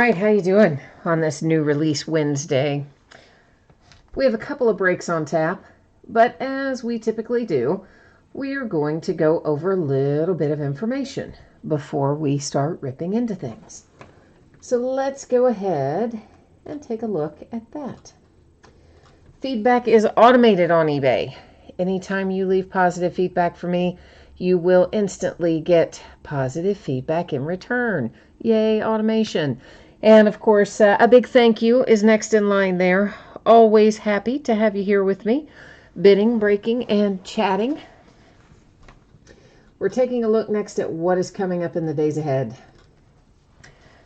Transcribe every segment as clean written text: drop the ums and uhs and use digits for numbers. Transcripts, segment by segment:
right, how you doing on this new release Wednesday? We have a couple of breaks on tap, but as we typically do, we are going to go over a little bit of information before we start ripping into things. So let's go ahead and take a look at that. Feedback is automated on eBay. Anytime you leave positive feedback for me, you will instantly get positive feedback in return. Yay, automation. And of course, a big thank you is next in line there. Always happy to have you here with me, bidding, breaking, and chatting. We're taking a look next at what is coming up in the days ahead.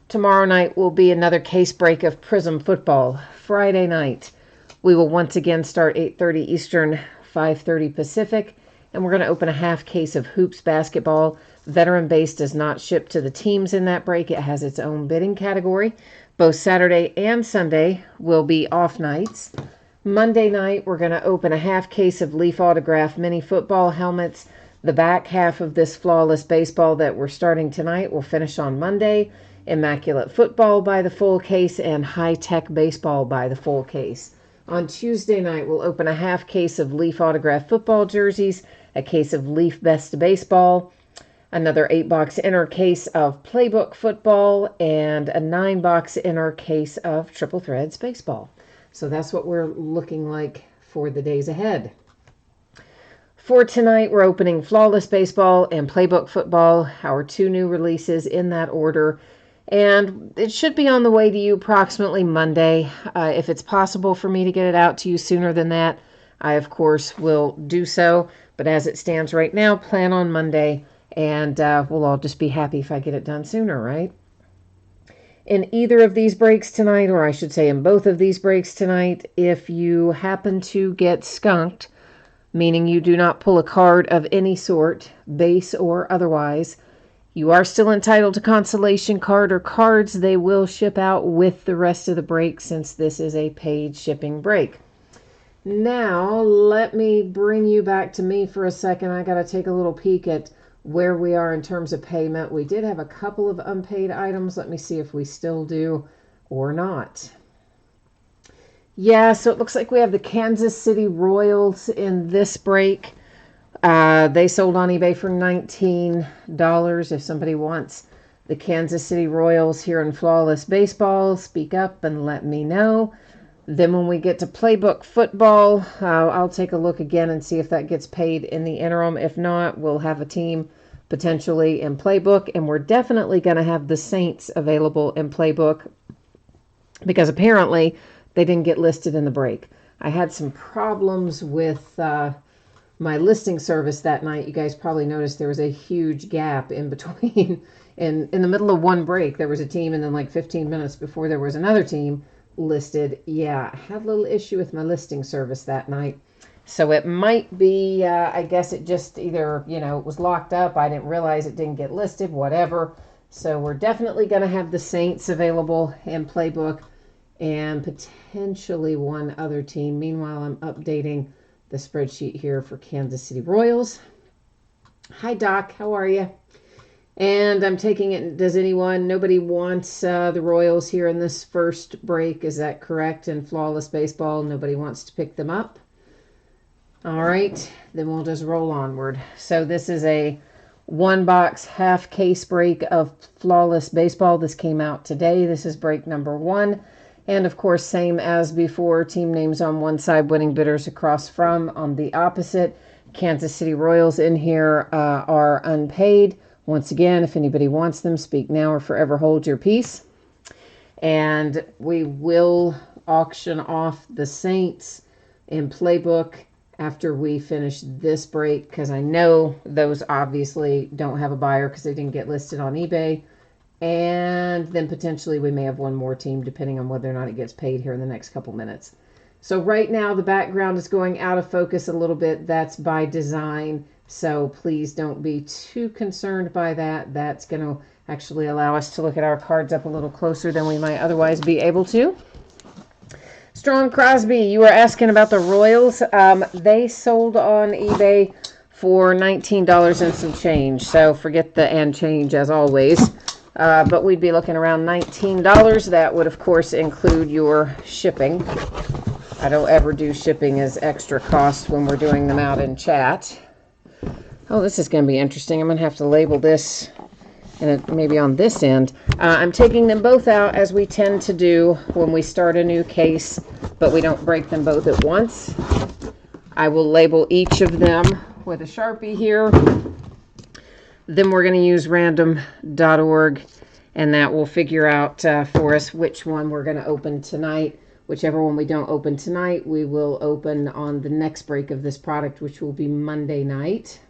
Tomorrow night will be another case break of Prism football. Friday night, we will once again start 8:30 Eastern, 5:30 Pacific, and we're going to open a half case of Hoops basketball. Veteran Base does not ship to the teams in that break. It has its own bidding category. Both Saturday and Sunday will be off nights. Monday night, we're going to open a half case of Leaf Autograph mini football helmets. The back half of this Flawless Baseball that we're starting tonight will finish on Monday. Immaculate Football by the full case and High Tech Baseball by the full case. On Tuesday night, we'll open a half case of Leaf Autograph football jerseys, a case of Leaf Best Baseball, another 8-box inner case of Playbook football, and a 9-box inner case of Triple Threads baseball. So that's what we're looking like for the days ahead. For tonight, we're opening Flawless Baseball and Playbook football, our two new releases in that order. And it should be on the way to you approximately Monday. If it's possible for me to get it out to you sooner than that, I, of course, will do so. But as it stands right now, plan on Monday, and we'll all just be happy if I get it done sooner, right? In either of these breaks tonight, or I should say in both of these breaks tonight, if you happen to get skunked, meaning you do not pull a card of any sort, base or otherwise, you are still entitled to consolation card or cards. They will ship out with the rest of the break since this is a paid shipping break. Now, let me bring you back to me for a second. I got to take a little peek at where we are in terms of payment. We did have a couple of unpaid items. Let me see if we still do or not. Yeah, so it looks like we have the Kansas City Royals in this break. They sold on eBay for $19. If somebody wants the Kansas City Royals here in Flawless Baseball, speak up and let me know. Then when we get to Playbook football, I'll take a look again and see if that gets paid in the interim. If not, we'll have a team potentially in Playbook, and we're definitely going to have the Saints available in Playbook because apparently they didn't get listed in the break. I had some problems with my listing service that night. You guys probably noticed there was a huge gap in between. In the middle of one break, there was a team, and then like 15 minutes before there was another team listed. Yeah, I had a little issue with my listing service that night. So it might be, I guess it just either, it was locked up. I didn't realize it didn't get listed, whatever. So we're definitely going to have the Saints available in Playbook and potentially one other team. Meanwhile, I'm updating the spreadsheet here for Kansas City Royals. Hi, Doc. How are you? And I'm taking it, nobody wants the Royals here in this first break. Is that correct? In Flawless Baseball, nobody wants to pick them up. All right, then we'll just roll onward. So this is a 1-box half case break of Flawless Baseball. This came out today. This is break number 1. And of course, same as before, team names on one side, winning bidders across from on the opposite. Kansas City Royals in here are unpaid. Once again, if anybody wants them, speak now or forever hold your peace. And we will auction off the Saints in Playbook after we finish this break, because I know those obviously don't have a buyer because they didn't get listed on eBay. And then potentially we may have one more team depending on whether or not it gets paid here in the next couple minutes. So right now the background is going out of focus a little bit. That's by design. So please don't be too concerned by that. That's going to actually allow us to look at our cards up a little closer than we might otherwise be able to. Strong Crosby, you were asking about the Royals. They sold on eBay for $19 and some change. So forget the and change as always. but we'd be looking around $19. That would, of course, include your shipping. I don't ever do shipping as extra cost when we're doing them out in chat. Oh, this is going to be interesting. I'm going to have to label this and maybe on this end. I'm taking them both out as we tend to do when we start a new case, but we don't break them both at once. I will label each of them with a Sharpie here. Then we're going to use random.org, and that will figure out for us which one we're going to open tonight. Whichever one we don't open tonight, we will open on the next break of this product, which will be Monday night.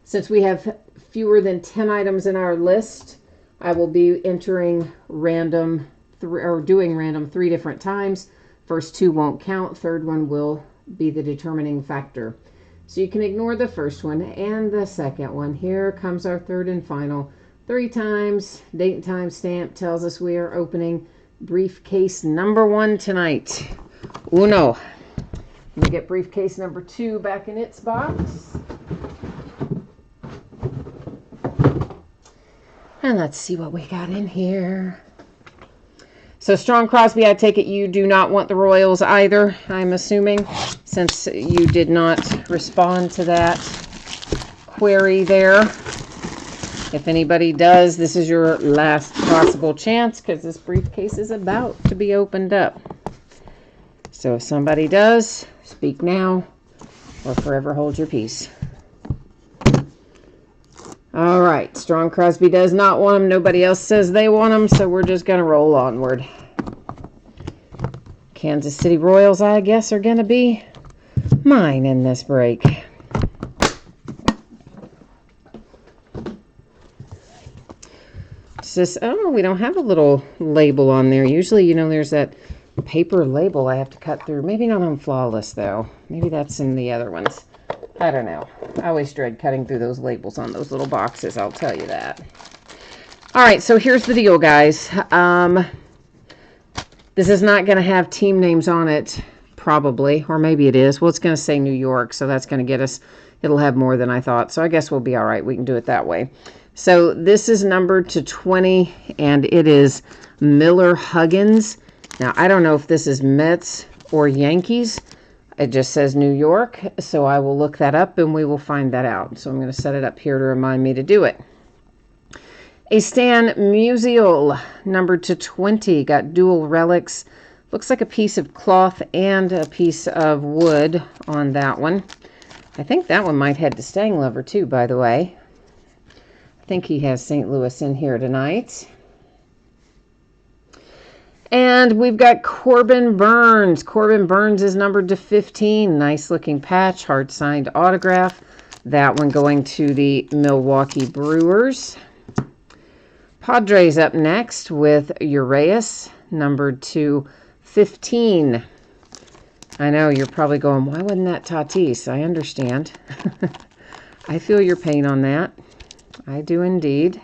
Since we have fewer than 10 items in our list, I will be entering random, doing random 3 different times. First 2 won't count. Third one will be the determining factor. So you can ignore the first one and the second one. Here comes our third and final. 3 times. Date and time stamp tells us we are opening briefcase number 1 tonight. Uno. We get briefcase number 2 back in its box. And let's see what we got in here. So Strong Crosby, I take it you do not want the Royals either, I'm assuming, since you did not respond to that query there. If anybody does, this is your last possible chance because this briefcase is about to be opened up. So if somebody does, speak now or forever hold your peace. All right, Strong Crosby does not want them. Nobody else says they want them, so we're just going to roll onward. Kansas City Royals, I guess, are going to be mine in this break. It's just, oh, we don't have a little label on there. Usually, you know, there's that paper label I have to cut through. Maybe not on Flawless, though. Maybe that's in the other ones. I don't know. I always dread cutting through those labels on those little boxes, I'll tell you that. All right, so here's the deal, guys. This is not going to have team names on it, probably, or maybe it is. Well, it's going to say New York, so that's going to get us, it'll have more than I thought, so I guess we'll be all right. We can do it that way. So this is numbered to 20, and it is Miller Huggins. Now, I don't know if this is Mets or Yankees. It just says New York, so I will look that up and we will find that out. So I'm going to set it up here to remind me to do it. A Stan Musial, numbered to 20, got dual relics. Looks like a piece of cloth and a piece of wood on that one. I think that one might head to Stang Lover too, by the way. I think he has St. Louis in here tonight. And we've got Corbin Burns. Corbin Burns is numbered to 15. Nice looking patch, hard signed autograph. That one going to the Milwaukee Brewers. Padres up next with Urias, numbered to 15. I know you're probably going, why wasn't that Tatis? I understand. I feel your pain on that. I do indeed.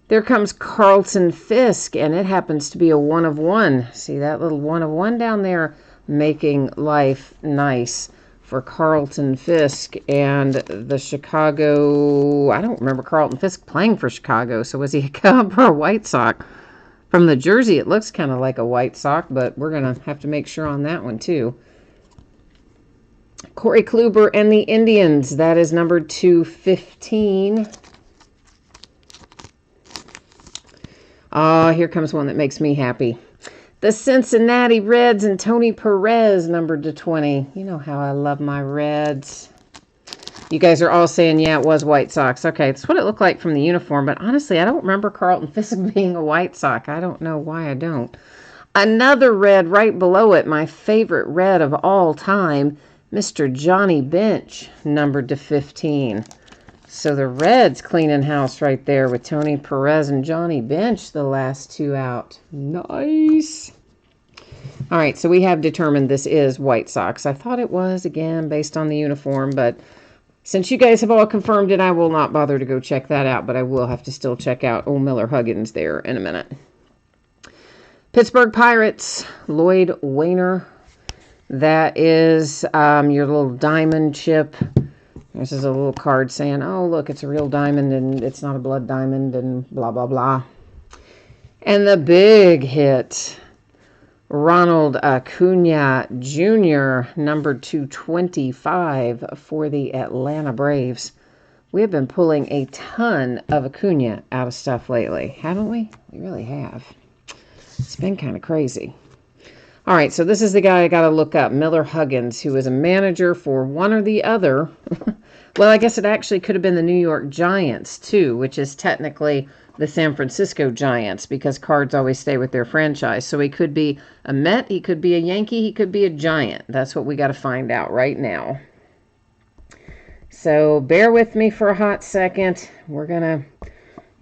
There comes Carlton Fisk, and it happens to be a 1 of 1. See that little 1 of 1 down there, making life nice for Carlton Fisk and the Chicago. I don't remember Carlton Fisk playing for Chicago, so was he a Cub or a White Sox? From the jersey, it looks kind of like a White Sox, but we're going to have to make sure on that one too. Corey Kluber and the Indians, that is numbered to 15. Oh, here comes one that makes me happy. The Cincinnati Reds and Tony Perez, numbered to 20. You know how I love my Reds. You guys are all saying, yeah, it was White Sox. Okay, that's what it looked like from the uniform, but honestly, I don't remember Carlton Fisk being a White Sox. I don't know why I don't. Another red right below it, my favorite red of all time, Mr. Johnny Bench, numbered to 15. So the Reds cleaning house right there with Tony Perez and Johnny Bench, the last 2 out. Nice. All right, so we have determined this is White Sox. I thought it was, again, based on the uniform, but since you guys have all confirmed it, I will not bother to go check that out, but I will have to still check out old Miller Huggins there in a minute. Pittsburgh Pirates, Lloyd Wainer. That is your little diamond chip. This is a little card saying, oh, look, it's a real diamond and it's not a blood diamond and blah, blah, blah. And the big hit, Ronald Acuna Jr., number 225 for the Atlanta Braves. We have been pulling a ton of Acuna out of stuff lately, haven't we? We really have. It's been kind of crazy. All right, so this is the guy I got to look up, Miller Huggins, who is a manager for one or the other. Well, I guess it actually could have been the New York Giants, too, which is technically the San Francisco Giants, because cards always stay with their franchise. So he could be a Met, he could be a Yankee, he could be a Giant. That's what we got to find out right now. So bear with me for a hot second. We're going to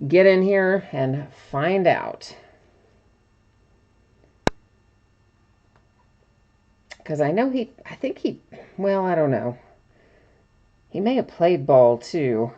get in here and find out. Because I know well, I don't know. He may have played ball, too.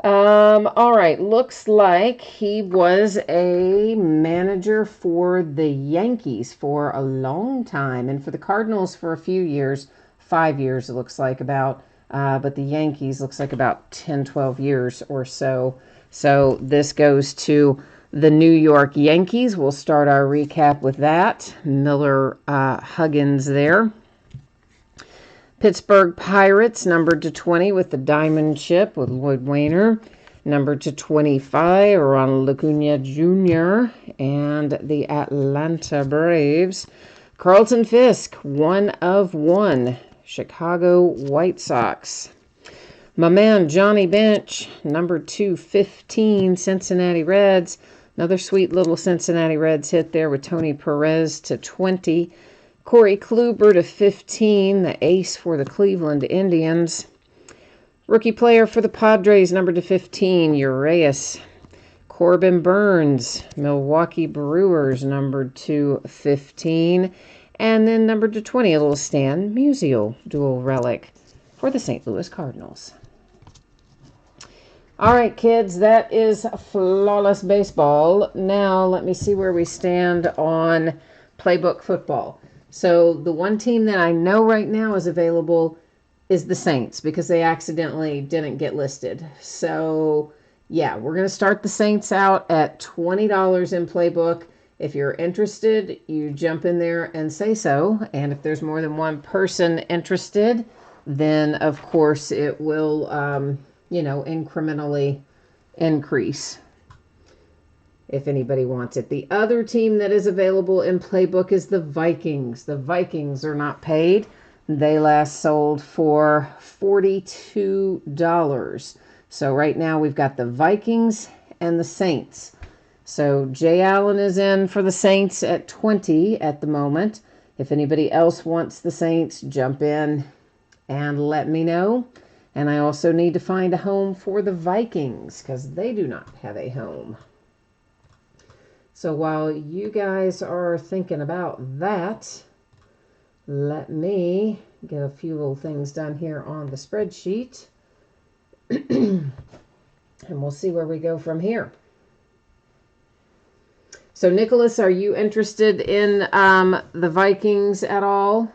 All right, looks like he was a manager for the Yankees for a long time, and for the Cardinals for a few years, 5 years it looks like about, but the Yankees looks like about 10, 12 years or so. So this goes to the New York Yankees. We'll start our recap with that. Miller Huggins there. Pittsburgh Pirates, numbered to 20 with the diamond chip with Lloyd Wainer. Numbered to 25, Ronald Acuna Jr. And the Atlanta Braves. Carlton Fisk, 1 of 1. Chicago White Sox. My man Johnny Bench, number 215, Cincinnati Reds. Another sweet little Cincinnati Reds hit there with Tony Perez to 20. Corey Kluber to 15, the ace for the Cleveland Indians. Rookie player for the Padres, number to 15, Urias. Corbin Burns, Milwaukee Brewers, number to 15. And then number to 20, a little Stan Musial dual relic for the St. Louis Cardinals. All right, kids, that is Flawless Baseball. Now let me see where we stand on Playbook Football. So the one team that I know right now is available is the Saints, because they accidentally didn't get listed. So yeah, we're going to start the Saints out at $20 in Playbook. If you're interested, you jump in there and say so. And if there's more than one person interested, then of course it will, incrementally increase if anybody wants it. The other team that is available in Playbook is the Vikings. The Vikings are not paid. They last sold for $42. So right now we've got the Vikings and the Saints. So Jay Allen is in for the Saints at 20 at the moment. If anybody else wants the Saints, jump in and let me know. And I also need to find a home for the Vikings, because they do not have a home. So while you guys are thinking about that, let me get a few little things done here on the spreadsheet. And we'll see where we go from here. So Nicholas, are you interested in the Vikings at all?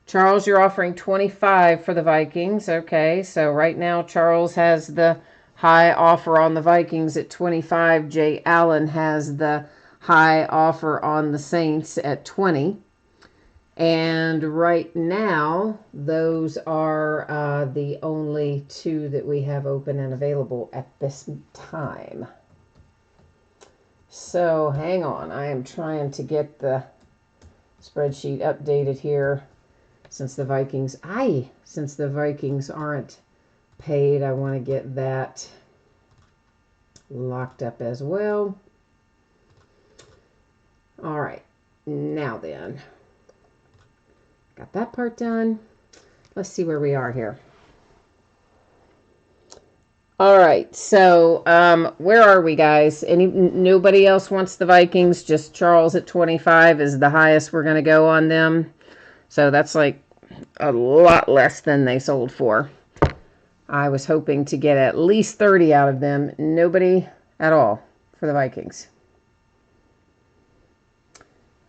Charles, you're offering 25 for the Vikings. Okay, so right now Charles has the high offer on the Vikings at 25. Jay Allen has the high offer on the Saints at 20. And right now, those are the only two that we have open and available at this time. So hang on, I am trying to get the spreadsheet updated here. Since the Vikings aren't paid, I want to get that locked up as well. All right, now then, got that part done. Let's see where we are here. All right, so where are we, guys? Nobody else wants the Vikings, just Charles at 25 is the highest we're going to go on them. So that's like a lot less than they sold for. I was hoping to get at least 30 out of them. Nobody at all for the Vikings.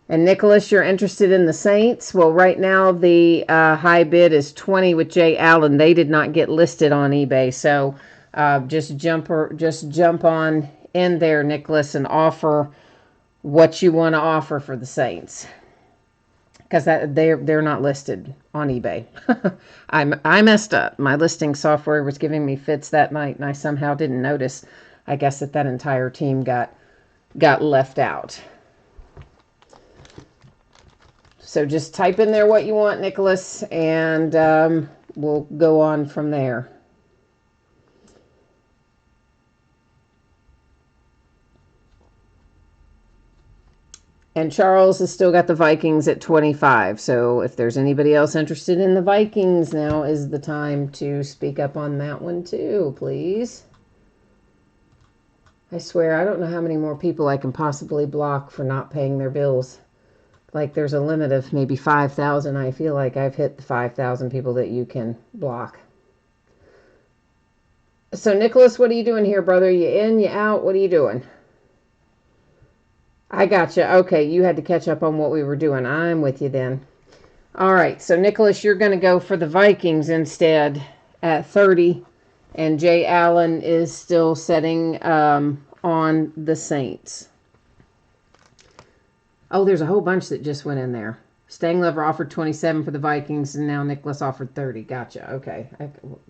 And Nicholas, you're interested in the Saints? Well, right now the high bid is 20 with Jay Allen. They did not get listed on eBay, so just jump on in there, Nicholas, and offer what you want to offer for the Saints, because they're not listed on eBay. I messed up. My listing software was giving me fits that night, and I somehow didn't notice. I guess that entire team got left out. So just type in there what you want, Nicholas, and we'll go on from there. And Charles has still got the Vikings at 25. So if there's anybody else interested in the Vikings, now is the time to speak up on that one too, please. I swear, I don't know how many more people I can possibly block for not paying their bills. Like there's a limit of maybe 5,000. I feel like I've hit the 5,000 people that you can block. So Nicholas, what are you doing here, brother? You in, you out? What are you doing? I gotcha. Okay, you had to catch up on what we were doing. I'm with you then. All right, so Nicholas, you're going to go for the Vikings instead at 30, and Jay Allen is still setting on the Saints. Oh, there's a whole bunch that just went in there. Stanglever offered 27 for the Vikings, and now Nicholas offered 30. Gotcha. Okay.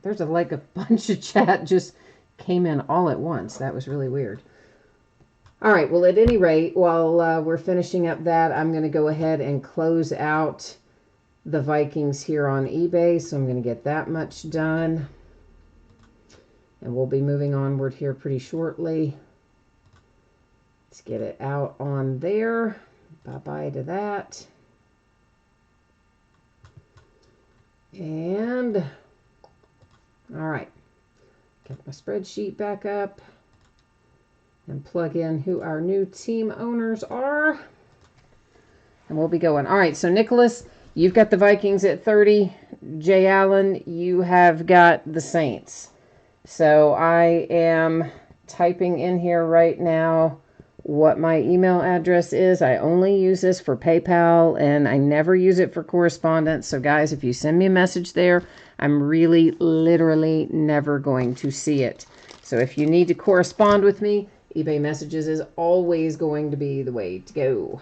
There's a bunch of chat just came in all at once. That was really weird. All right. Well, at any rate, while we're finishing up that, I'm going to go ahead and close out the Vikings here on eBay. So I'm going to get that much done. And we'll be moving onward here pretty shortly. Let's get it out on there. Bye-bye to that. And, all right. Get my spreadsheet back up and plug in who our new team owners are. And we'll be going. All right, so Nicholas, you've got the Vikings at 30. Jay Allen, you have got the Saints. So I am typing in here right now what my email address is. I only use this for PayPal, and I never use it for correspondence. So guys, if you send me a message there, I'm really literally never going to see it. So if you need to correspond with me, eBay Messages is always going to be the way to go.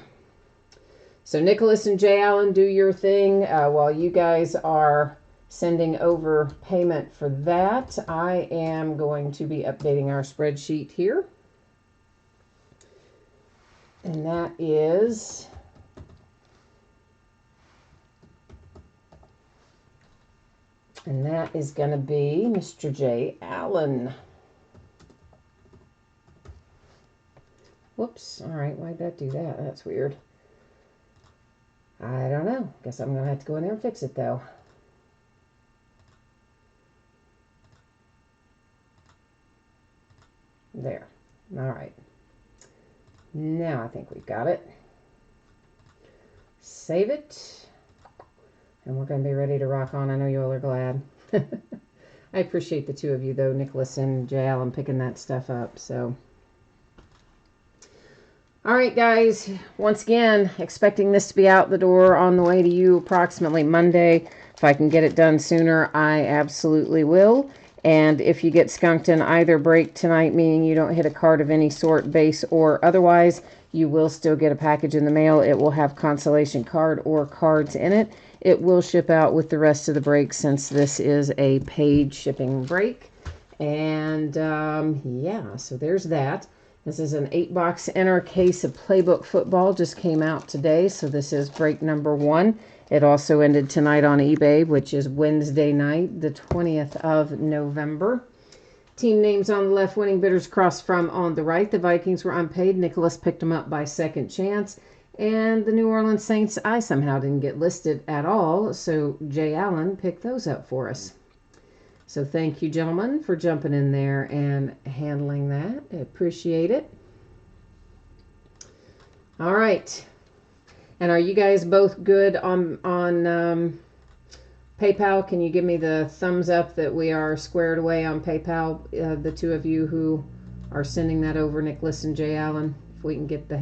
So Nicholas and Jay Allen, do your thing while you guys are sending over payment for that. I am going to be updating our spreadsheet here. And that is going to be Mr. Jay Allen. Whoops. All right. Why'd that do that? That's weird. I don't know. Guess I'm going to have to go in there and fix it, though. There. All right. Now I think we've got it. Save it. And we're going to be ready to rock on. I know you all are glad. I appreciate the two of you, though, Nicholas and Jay Allen, picking that stuff up. So, all right, guys. Once again, expecting this to be out the door on the way to you approximately Monday. If I can get it done sooner, I absolutely will. And if you get skunked in either break tonight, meaning you don't hit a card of any sort, base or otherwise, you will still get a package in the mail. It will have consolation card or cards in it. It will ship out with the rest of the breaks since this is a paid shipping break. And yeah, so there's that. This is an 8-box inner case of Playbook Football. Just came out today, so this is break number 1. It also ended tonight on eBay, which is Wednesday night, the 20th of November. Team names on the left, winning bidders across from on the right. The Vikings were unpaid. Nicholas picked them up by second chance. And the New Orleans Saints, I somehow didn't get listed at all, so Jay Allen picked those up for us. So thank you, gentlemen, for jumping in there and handling that. I appreciate it. All right. And are you guys both good on PayPal? Can you give me the thumbs up that we are squared away on PayPal, the two of you who are sending that over, Nicholas and Jay Allen, if we can get the head